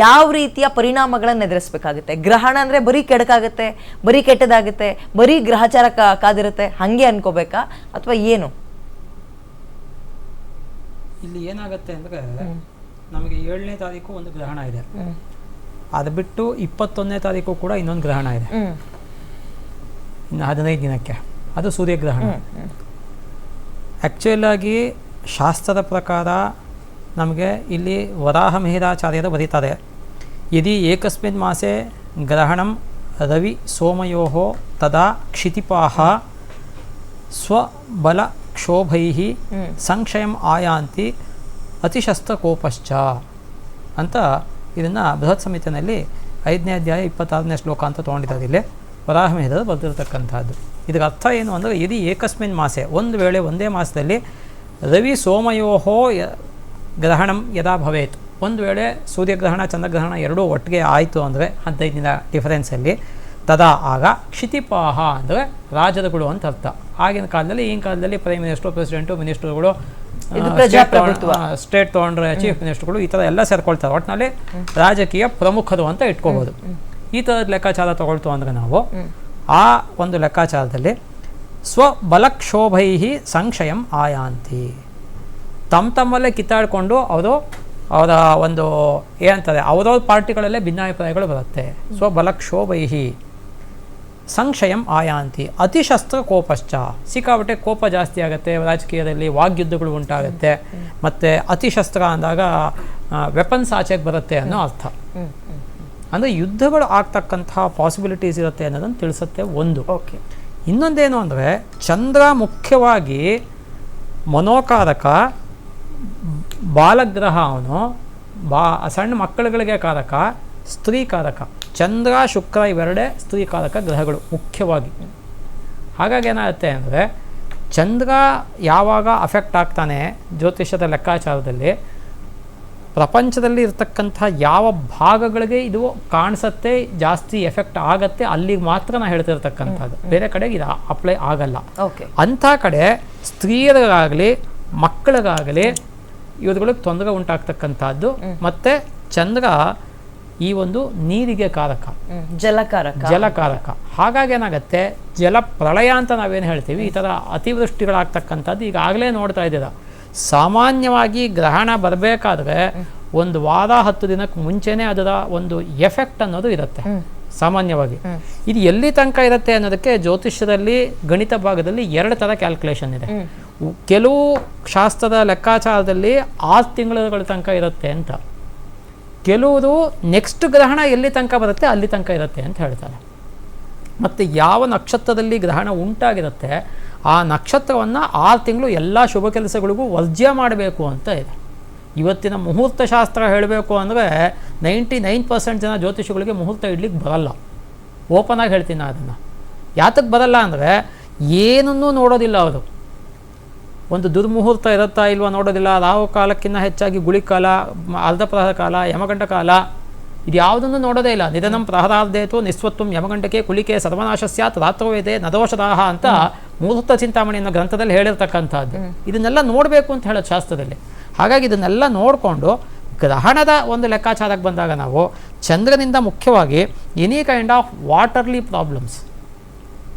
ಯಾವ ರೀತಿಯ ಪರಿಣಾಮಗಳನ್ನು ಎದುರಿಸಬೇಕಾಗುತ್ತೆ? ಗ್ರಹಣ ಅಂದರೆ ಬರೀ ಕೆಡಕಾಗುತ್ತೆ, ಬರೀ ಕೆಟ್ಟದಾಗುತ್ತೆ, ಬರೀ ಗ್ರಹಚಾರ ಕಾದಿರುತ್ತೆ ಹಾಗೆ ಅನ್ಕೋಬೇಕಾ ಅಥವಾ ಏನು? ಇಲ್ಲಿ ಏನಾಗುತ್ತೆ ಅಂದರೆ ನಮಗೆ 7ನೇ ತಾರೀಕು ಒಂದು ಗ್ರಹಣ ಇದೆ, ಅದು ಬಿಟ್ಟು 21ನೇ ತಾರೀಕು ಕೂಡ ಇನ್ನೊಂದು ಗ್ರಹಣ ಇದೆ, ಇನ್ನು 15 ದಿನಕ್ಕೆ, ಅದು ಸೂರ್ಯಗ್ರಹಣ. ಆ್ಯಕ್ಚುಯಲಾಗಿ ಶಾಸ್ತ್ರದ ಪ್ರಕಾರ ನಮಗೆ ಇಲ್ಲಿ ವರಾಹ ಮಿಹಿರಾಚಾರ್ಯರು ಬರೀತಾರೆ, ಯದಿ ಏಕಸ್ಮಿನ್ ಮಾಸೆ ಗ್ರಹಣಂ ರವಿ ಸೋಮಯೋಃ ತದಾ ಕ್ಷಿತಿಪಾಹ ಸ್ವಬಲ ಕ್ಷೋಭೈಃ ಸಂಕ್ಷಯಂ ಆಯಾಂತಿ ಅತಿಶಸ್ತ್ರಕೋಪಶ್ಚ ಅಂತ ಇದನ್ನು ಬೃಹತ್ ಸಂಹಿತೆಯಲ್ಲಿ 5ನೇ ಅಧ್ಯಾಯ 26ನೇ ಶ್ಲೋಕ ಅಂತ ತೊಗೊಂಡಿದ್ದಾರೆ. ಇಲ್ಲಿ ವರಾಹಮಿಹಿರರು ಬರೆದಿರತಕ್ಕಂಥದ್ದು. ಇದರ ಅರ್ಥ ಏನು ಅಂದರೆ, ಯದಿ ಏಕಸ್ಮಿನ್ ಮಾಸೆ, ಒಂದು ವೇಳೆ ಒಂದೇ ಮಾಸದಲ್ಲಿ ರವಿ ಸೋಮಯೋಃ ಗ್ರಹಣಂ ಯದಾ ಭವೇತ್, ಒಂದು ವೇಳೆ ಸೂರ್ಯಗ್ರಹಣ ಚಂದ್ರಗ್ರಹಣ ಎರಡೂ ಒಟ್ಟಿಗೆ ಆಯಿತು ಅಂದರೆ 15 ದಿನ ಡಿಫರೆನ್ಸಲ್ಲಿ, ತದಾ ಆಗ ಕ್ಷಿತಿಪಾಹ ಅಂದರೆ ರಾಜರುಗಳು ಅಂತ ಅರ್ಥ. ಆಗಿನ ಕಾಲದಲ್ಲಿ, ಈಗಿನ ಕಾಲದಲ್ಲಿ ಪ್ರೈಮ್ ಮಿನಿಸ್ಟರ್, ಪ್ರೆಸಿಡೆಂಟು, ಮಿನಿಸ್ಟರ್ಗಳು, ಸ್ಟೇಟ್ ತೊಗೊಂಡ್ರೆ ಚೀಫ್ ಮಿನಿಸ್ಟರ್ಗಳು, ಈ ಥರ ಎಲ್ಲ ಸೇರ್ಕೊಳ್ತಾರೆ. ಒಟ್ಟಿನಲ್ಲಿ ರಾಜಕೀಯ ಪ್ರಮುಖರು ಅಂತ ಇಟ್ಕೋಬೋದು. ಈ ಥರದ ಲೆಕ್ಕಾಚಾರ ತಗೊಳ್ತು ಅಂದರೆ ನಾವು ಆ ಒಂದು ಲೆಕ್ಕಾಚಾರದಲ್ಲಿ ಸ್ವಬಲಕ್ಷೋಭೈ ಸಂಕ್ಷಯಂ ಆಯಾಂತಿ, ತಮ್ಮಲ್ಲೇ ಕಿತ್ತಾಡಿಕೊಂಡು ಅವರ ಒಂದು ಏನಂತಾರೆ ಅವರವ್ರ ಪಾರ್ಟಿಗಳಲ್ಲೇ ಭಿನ್ನಾಭಿಪ್ರಾಯಗಳು ಬರುತ್ತೆ. ಸ್ವಬಲಕ್ಷೋಭೈ ಸಂಕ್ಷಯಂ ಆಯಾಂತಿ ಅತಿಶಸ್ತ್ರ ಕೋಪಶ್ಚ, ಸಿಕ್ಕಾಪಟ್ಟೆ ಕೋಪ ಜಾಸ್ತಿ ಆಗುತ್ತೆ ರಾಜಕೀಯದಲ್ಲಿ, ವಾಗ್ಯುದ್ಧಗಳು ಉಂಟಾಗುತ್ತೆ, ಮತ್ತು ಅತಿಶಸ್ತ್ರ ಅಂದಾಗ ವೆಪನ್ಸ್ ಆಚೆಗೆ ಬರುತ್ತೆ ಅನ್ನೋ ಅರ್ಥ. ಅಂದರೆ ಯುದ್ಧಗಳು ಆಗ್ತಕ್ಕಂತಹ ಪಾಸಿಬಿಲಿಟೀಸ್ ಇರುತ್ತೆ ಅನ್ನೋದನ್ನು ತಿಳಿಸುತ್ತೆ ಒಂದು. ಇನ್ನೊಂದೇನು ಅಂದರೆ, ಚಂದ್ರ ಮುಖ್ಯವಾಗಿ ಮನೋಕಾರಕ, ಬಾಲಗ್ರಹ, ಅವನು ಸಣ್ಣ ಮಕ್ಕಳುಗಳಿಗೆ ಕಾರಕ, ಸ್ತ್ರೀಕಾರಕ. ಚಂದ್ರ ಶುಕ್ರ ಇವೆರಡೇ ಸ್ತ್ರೀಕಾರಕ ಗ್ರಹಗಳು ಮುಖ್ಯವಾಗಿ. ಹಾಗಾಗಿ ಏನಾಗುತ್ತೆ ಅಂದರೆ, ಚಂದ್ರ ಯಾವಾಗ ಅಫೆಕ್ಟ್ ಆಗ್ತಾನೆ ಜ್ಯೋತಿಷ್ಯದ ಲೆಕ್ಕಾಚಾರದಲ್ಲಿ, ಪ್ರಪಂಚದಲ್ಲಿ ಇರ್ತಕ್ಕಂಥ ಯಾವ ಭಾಗಗಳಿಗೆ ಇದು ಕಾಣಿಸುತ್ತೆ, ಜಾಸ್ತಿ ಎಫೆಕ್ಟ್ ಆಗತ್ತೆ, ಅಲ್ಲಿಗೆ ಮಾತ್ರ ನಾನು ಹೇಳ್ತಿರ್ತಕ್ಕಂಥದ್ದು, ಬೇರೆ ಕಡೆಗೆ ಇದು ಅಪ್ಲೈ ಆಗಲ್ಲ. ಅಂಥ ಕಡೆ ಸ್ತ್ರೀಯರಿಗಾಗಲಿ ಮಕ್ಕಳಿಗಾಗಲಿ ಇವುಗಳಿಗೆ ತೊಂದರೆ ಉಂಟಾಗ್ತಕ್ಕಂಥದ್ದು. ಮತ್ತು ಚಂದ್ರ ಈ ಒಂದು ನೀರಿಗೆ ಕಾರಕ, ಜಲಕಾರಕ. ಹಾಗಾಗಿ ಏನಾಗುತ್ತೆ, ಜಲ ಪ್ರಳಯ ಅಂತ ನಾವೇನು ಹೇಳ್ತೀವಿ, ಈ ಥರ ಅತಿವೃಷ್ಟಿಗಳಾಗ್ತಕ್ಕಂಥದ್ದು ಈಗಾಗಲೇ ನೋಡ್ತಾ ಇದ್ದೀರ. ಸಾಮಾನ್ಯವಾಗಿ ಗ್ರಹಣ ಬರಬೇಕಾದ್ರೆ ಒಂದು ವಾರ 10 ದಿನಕ್ಕೆ ಮುಂಚೆನೇ ಅದರ ಒಂದು ಎಫೆಕ್ಟ್ ಅನ್ನೋದು ಇರುತ್ತೆ ಸಾಮಾನ್ಯವಾಗಿ. ಇದು ಎಲ್ಲಿ ತನಕ ಇರುತ್ತೆ ಅನ್ನೋದಕ್ಕೆ ಜ್ಯೋತಿಷ್ಯದಲ್ಲಿ ಗಣಿತ ಭಾಗದಲ್ಲಿ 2 ಥರ ಕ್ಯಾಲ್ಕುಲೇಷನ್ ಇದೆ. ಕೆಲವು ಶಾಸ್ತ್ರದ ಲೆಕ್ಕಾಚಾರದಲ್ಲಿ 6 ತಿಂಗಳ ತನಕ ಇರುತ್ತೆ ಅಂತ, ಕೆಲವರು ನೆಕ್ಸ್ಟ್ ಗ್ರಹಣ ಎಲ್ಲಿ ತನಕ ಬರುತ್ತೆ ಅಲ್ಲಿ ತನಕ ಇರುತ್ತೆ ಅಂತ ಹೇಳ್ತಾರೆ. ಮತ್ತು ಯಾವ ನಕ್ಷತ್ರದಲ್ಲಿ ಗ್ರಹಣ ಉಂಟಾಗಿರುತ್ತೆ ಆ ನಕ್ಷತ್ರವನ್ನು 6 ತಿಂಗಳು ಎಲ್ಲ ಶುಭ ಕೆಲಸಗಳಿಗೂ ವರ್ಜ್ಯ ಮಾಡಬೇಕು ಅಂತ ಇದೆ. ಇವತ್ತಿನ ಮುಹೂರ್ತ ಶಾಸ್ತ್ರ ಹೇಳಬೇಕು ಅಂದರೆ 99% ಜನ ಜ್ಯೋತಿಷಿಗಳಿಗೆ ಮುಹೂರ್ತ ಇಡ್ಲಿಕ್ಕೆ ಬರಲ್ಲ. ಓಪನ್ ಆಗಿ ಹೇಳ್ತೀನಿ ಅದನ್ನು. ಯಾತಕ್ಕೆ ಬರಲ್ಲ ಅಂದರೆ, ಏನನ್ನೂ ನೋಡೋದಿಲ್ಲ ಅವರು. ಒಂದು ದುರ್ಮುಹೂರ್ತ ಇರುತ್ತಾ ಇಲ್ವಾ ನೋಡೋದಿಲ್ಲ, ರಾಹು ಕಾಲಕ್ಕಿಂತ ಹೆಚ್ಚಾಗಿ ಗುಳಿ ಕಾಲ, ಅರ್ಧ ಪ್ರಹರ ಕಾಲ, ಯಮಗಂಟ ಕಾಲ, ಇದು ಯಾವುದನ್ನು ನೋಡೋದೇ ಇಲ್ಲ. ನಿಧನಂ ಪ್ರಹರಾರ್ಧೇತು ನಿಸ್ವತ್ವಂ ಯಮಗಂಟಕ್ಕೆ ಕುಳಿಕೆ ಸರ್ವನಾಶ ಸ್ಯಾತ್ ರಾತ್ರೋವೇದೆ ನದೋಷದಾಹ ಅಂತ ಮುಹೂರ್ತ ಚಿಂತಾಮಣಿ ಅನ್ನೋ ಗ್ರಂಥದಲ್ಲಿ ಹೇಳಿರ್ತಕ್ಕಂಥದ್ದು. ಇದನ್ನೆಲ್ಲ ನೋಡಬೇಕು ಅಂತ ಹೇಳೋದು ಶಾಸ್ತ್ರದಲ್ಲಿ. ಹಾಗಾಗಿ ಇದನ್ನೆಲ್ಲ ನೋಡಿಕೊಂಡು ಗ್ರಹಣದ ಒಂದು ಲೆಕ್ಕಾಚಾರಕ್ಕೆ ಬಂದಾಗ ನಾವು ಚಂದ್ರನಿಂದ ಮುಖ್ಯವಾಗಿ ಎನಿ ಕೈಂಡ್ ಆಫ್ ವಾಟರ್ಲಿ ಪ್ರಾಬ್ಲಮ್ಸ್,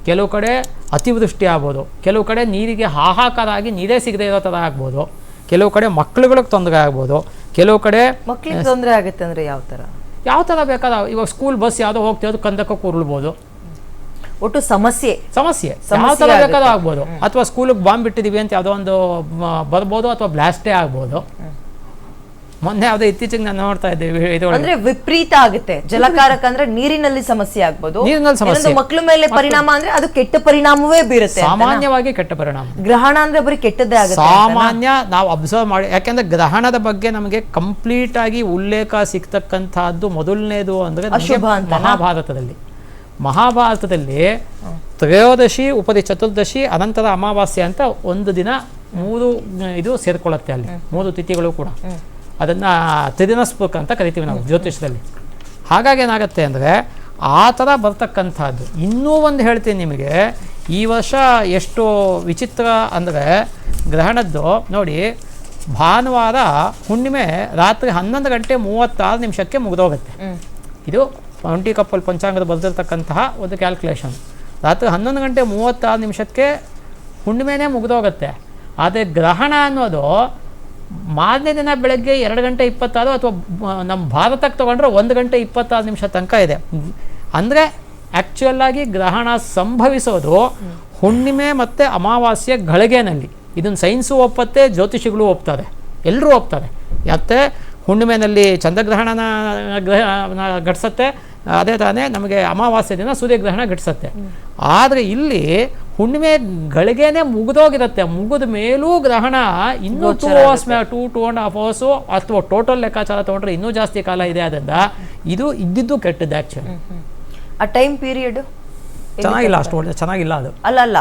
ಕೆಲವು ಕಡೆ ಅತಿವೃಷ್ಟಿ ಆಗ್ಬೋದು, ಕೆಲವು ಕಡೆ ನೀರಿಗೆ ಹಾಹಾಕಾರ ಆಗಿ ನೀರೇ ಸಿಗದೆ ಇರೋ ಥರ ಆಗ್ಬೋದು, ಕೆಲವು ಕಡೆ ಮಕ್ಕಳುಗಳಿಗೆ ತೊಂದರೆ ಆಗ್ಬೋದು, ಕೆಲವು ಕಡೆ ಮಕ್ಕಳಿಗೆ ತೊಂದರೆ ಆಗುತ್ತೆ ಅಂದರೆ ಯಾವ ಥರ ಬೇಕಾದ, ಇವಾಗ ಸ್ಕೂಲ್ ಬಸ್ ಯಾವುದೋ ಹೋಗ್ತಿರೋದು ಕಂದಕ್ಕೆ ಕೂರ್ಳ್ಬೋದು, ಒಟ್ಟು ಸಮಸ್ಯೆ ಯಾವ ಥರ ಬೇಕಾದ್ರೂ ಆಗ್ಬೋದು. ಅಥವಾ ಸ್ಕೂಲಿಗೆ ಬಾಂಬ್ ಬಿಟ್ಟಿದ್ದೀವಿ ಅಂತ ಯಾವುದೋ ಒಂದು ಬರ್ಬೋದು, ಅಥವಾ ಬ್ಲಾಸ್ಟೇ ಆಗ್ಬೋದು. ಮೊನ್ನೆ ಯಾವುದೋ ಇತ್ತೀಚೆಗೆ ನಾನು ನೋಡ್ತಾ ಇದ್ದೀವಿ, ಅಂದ್ರೆ ವಿಪರೀತ ಆಗುತ್ತೆ. ಜಲಕಾರಕ ಅಂದ್ರೆ ನೀರಿನಲ್ಲಿ ಸಮಸ್ಯೆ ಆಗ್ಬೋದು, ನೀರಿನಲ್ಲಿ ಸಮಸ್ಯೆ, ಮಕ್ಕಳ ಮೇಲೆ ಪರಿಣಾಮ ಅಂದ್ರೆ ಅದು ಕೆಟ್ಟ ಪರಿಣಾಮವೇ ಬೀರುತ್ತೆ. ಸಾಮಾನ್ಯವಾಗಿ ಕೆಟ್ಟ ಪರಿಣಾಮ. ಗ್ರಹಣ ಅಂದ್ರೆ ಬರೀ ಕೆಟ್ಟದ್ದೇ ಆಗುತ್ತೆ ಸಾಮಾನ್ಯ. ನಾವು ಅಬ್ಸರ್ವ್ ಮಾಡಿ, ಯಾಕೆಂದ್ರೆ ಗ್ರಹಣದ ಬಗ್ಗೆ ನಮಗೆ ಕಂಪ್ಲೀಟ್ ಆಗಿ ಉಲ್ಲೇಖ ಸಿಗ್ತಕ್ಕಂತಹದ್ದು ಮೊದಲನೇದು ಅಂದ್ರೆ ಮಹಾಭಾರತದಲ್ಲಿ ತ್ರಯೋದಶಿ ಉಪರಿ ಚತುರ್ದಶಿ ಅನಂತರ ಅಮಾವಾಸ್ಯೆ ಅಂತ ಒಂದು ದಿನ 3 ಇದು ಸೇರ್ಕೊಳ್ಳುತ್ತೆ. ಅಲ್ಲಿ 3 ತಿಥಿಗಳು ಕೂಡ, ಅದನ್ನು ತ್ರಿದಿನಸ್ಪುಕ್ ಅಂತ ಕರಿತೀವಿ ನಾವು ಜ್ಯೋತಿಷದಲ್ಲಿ. ಹಾಗಾಗಿ ಏನಾಗುತ್ತೆ ಅಂದರೆ ಆ ಥರ ಬರ್ತಕ್ಕಂಥದ್ದು. ಇನ್ನೂ ಒಂದು ಹೇಳ್ತೀನಿ ನಿಮಗೆ, ಈ ವರ್ಷ ಎಷ್ಟು ವಿಚಿತ್ರ ಅಂದರೆ ಗ್ರಹಣದ್ದು ನೋಡಿ, ಭಾನುವಾರ ಹುಣ್ಣಿಮೆ ರಾತ್ರಿ 11:36 ಮುಗಿದೋಗುತ್ತೆ. ಇದು ಒಂಟಿ ಕಪ್ಪಲ್ ಪಂಚಾಂಗದ ಬರೆದಿರ್ತಕ್ಕಂತಹ ಒಂದು ಕ್ಯಾಲ್ಕುಲೇಷನ್. ರಾತ್ರಿ 11:36 ಹುಣ್ಣಿಮೆನೇ ಮುಗಿದೋಗುತ್ತೆ. ಆದರೆ ಗ್ರಹಣ ಅನ್ನೋದು ಮಾರನೇ ದಿನ ಬೆಳಗ್ಗೆ 2:26 ಅಥವಾ ನಮ್ಮ ಭಾರತಕ್ಕೆ ತೊಗೊಂಡ್ರೆ 1:26 ತನಕ ಇದೆ. ಅಂದರೆ ಆ್ಯಕ್ಚುಯಲ್ಲಾಗಿ ಗ್ರಹಣ ಸಂಭವಿಸೋದು ಹುಣ್ಣಿಮೆ ಮತ್ತು ಅಮಾವಾಸ್ಯೆ ಗಳಿಗೆನಲ್ಲಿ. ಇದನ್ನು ಸೈನ್ಸು ಒಪ್ಪತ್ತೆ, ಜ್ಯೋತಿಷಿಗಳು ಒಪ್ತಾರೆ, ಎಲ್ಲರೂ ಒಪ್ತಾರೆ. ಯಾಕೆ ಹುಣ್ಣಿಮೆನಲ್ಲಿ ಚಂದ್ರಗ್ರಹಣನ ಘಟಿಸತ್ತೆ, ಅದೇ ತಾನೇ ನಮಗೆ ಅಮಾವಾಸ್ಯೆ ದಿನ ಸೂರ್ಯಗ್ರಹಣ ಘಟಿಸತ್ತೆ. ಆದರೆ ಇಲ್ಲಿ ಹುಣ್ಣಿಮೆ ಗಳಿಗೆನೇ ಮುಗಿದೋಗಿರುತ್ತೆ. ಮುಗಿದ ಮೇಲೂ ಗ್ರಹಣ ಇನ್ನೂ 2.5 ಅವರ್ಸು ಅಥವಾ ಟೋಟಲ್ ಲೆಕ್ಕಾಚಾರ ತೊಗೊಂಡ್ರೆ ಇನ್ನೂ ಜಾಸ್ತಿ ಕಾಲ ಇದೆ. ಆದ್ದರಿಂದ ಇದು ಇದ್ದಿದ್ದು ಕೆಟ್ಟದ್ದು. ಆ್ಯಕ್ಚುಲಿ ಆ ಟೈಮ್ ಪೀರಿಯಡ್ ಚೆನ್ನಾಗಿಲ್ಲ, ಅಷ್ಟು ಒಳ್ಳೆ ಚೆನ್ನಾಗಿಲ್ಲ ಅದು. ಅಲ್ಲ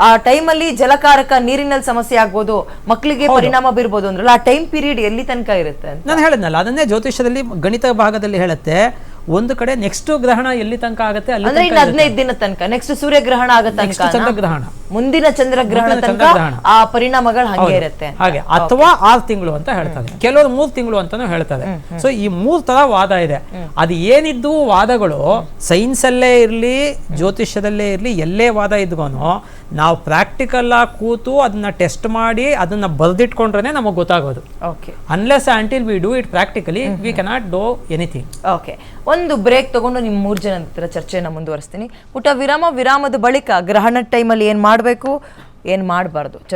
ಆ ಟೈಮಲ್ಲಿ ಜಲಕಾರಕ ನೀರಿನಲ್ಲಿ ಸಮಸ್ಯೆ ಆಗ್ಬೋದು, ಮಕ್ಕಳಿಗೆ ಪರಿಣಾಮ ಬೀರ್ಬೋದು ಅಂದ್ರಲ್ಲ, ಆ ಟೈಮ್ ಪೀರಿಯಡ್ ಎಲ್ಲಿ ತನಕ ಇರುತ್ತೆ ಅಂತ ನಾನು ಹೇಳಿದ್ನಲ್ಲ, ಅದನ್ನೇ ಜ್ಯೋತಿಷ್ಯದಲ್ಲಿ ಗಣಿತ ಭಾಗದಲ್ಲಿ ಹೇಳುತ್ತೆ. ಒಂದು ಕಡೆ ನೆಕ್ಸ್ಟ್ ಗ್ರಹಣ ಎಲ್ಲಿ ತನಕ ಆಗುತ್ತೆ ಅಲ್ಲಿ 15 ದಿನ ತನಕ, ನೆಕ್ಸ್ಟ್ ಸೂರ್ಯಗ್ರಹಣ ಆಗತ್ತೆ, ಚಂದ್ರಗ್ರಹಣ, ಮುಂದಿನ ಚಂದ್ರಗ್ರಹಣ ತನಕ ಆ ಪರಿಣಾಮಗಳು ಹಂಗೆ ಇರುತ್ತೆ ಹಾಗೆ. ಅಥವಾ 6 ತಿಂಗಳು ಅಂತ ಹೇಳ್ತಾರೆ, ಕೆಲವರು 3 ತಿಂಗಳು ಅಂತಾನು ಹೇಳ್ತಾರೆ. ಸೊ ಈ 3 ತರ ವಾದ ಇದೆ. ಅದು ಏನಿದ್ದು ವಾದಗಳು ಸೈನ್ಸ್ ಅಲ್ಲೇ ಇರ್ಲಿ, ಜ್ಯೋತಿಷ್ಯದಲ್ಲೇ ಇರ್ಲಿ, ಎಲ್ಲೇ ವಾದ ಇದ್ಗೂನು ನಾವು ಪ್ರಾಕ್ಟಿಕಲ್ ಆಗಿ ಕೂತು ಅದನ್ನ ಟೆಸ್ಟ್ ಮಾಡಿ ಅದನ್ನ ಬರೆದಿಟ್ಕೊಂಡ್ರೆ ನಮಗೆ ಗೊತ್ತಾಗೋದು. Unless until we do it practically we cannot do anything. Okay, ಒಂದು ಬ್ರೇಕ್ ತಗೊಂಡು ನಿಮ್ಮ 3 ಜನ ಹತ್ರ ಚರ್ಚೆಯನ್ನು ಮುಂದುವರಿಸ್ತೀನಿ. ಪುಟ್ಟ ವಿರಾಮದ ಬಳಿಕ ಗ್ರಹಣ ಟೈಮಲ್ಲಿ ಏನು ಮಾಡಬೇಕು, ಏನು ಮಾಡಬಾರ್ದು